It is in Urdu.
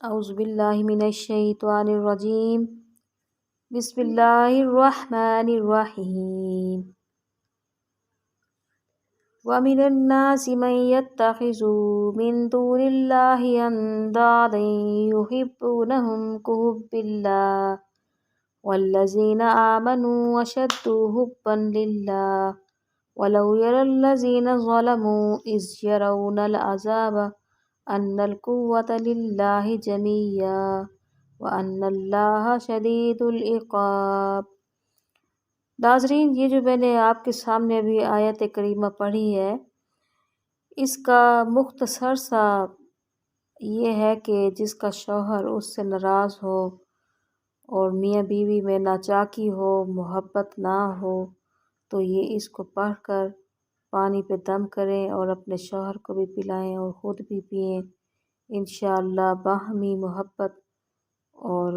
اعوذ باللہ من الشیطان الرجیم بسم اللہ الرحمن الرحیم وَمِنَ النَّاسِ مَن يَتَّخِذُ مِن دُونِ اللَّهِ أَندَادًا يُحِبُّونَهُمْ كَحُبِّ اللَّهِ وَالَّذِينَ آمَنُوا أَشَدُّ حُبًّا لِلَّهِ وَلَوْ يَرَى الَّذِينَ ظَلَمُوا إِذْ يَرَوْنَ الْعَذَابَ أَنَّ الْقُوَّةَ لِلَّهِ جَمِيعًا وَأَنَّ اللَّهَ شَدِيدُ الْعِقَابِ۔ ناظرین، یہ جو میں نے آپ کے سامنے ابھی آیت کریمہ پڑھی ہے، اس کا مختصر سا یہ ہے کہ جس کا شوہر اس سے ناراض ہو اور میاں بیوی میں ناچاکی ہو، محبت نہ ہو، تو یہ اس کو پڑھ کر پانی پہ دم کریں اور اپنے شوہر کو بھی پلائیں اور خود بھی پئیں۔ انشاءاللہ باہمی محبت اور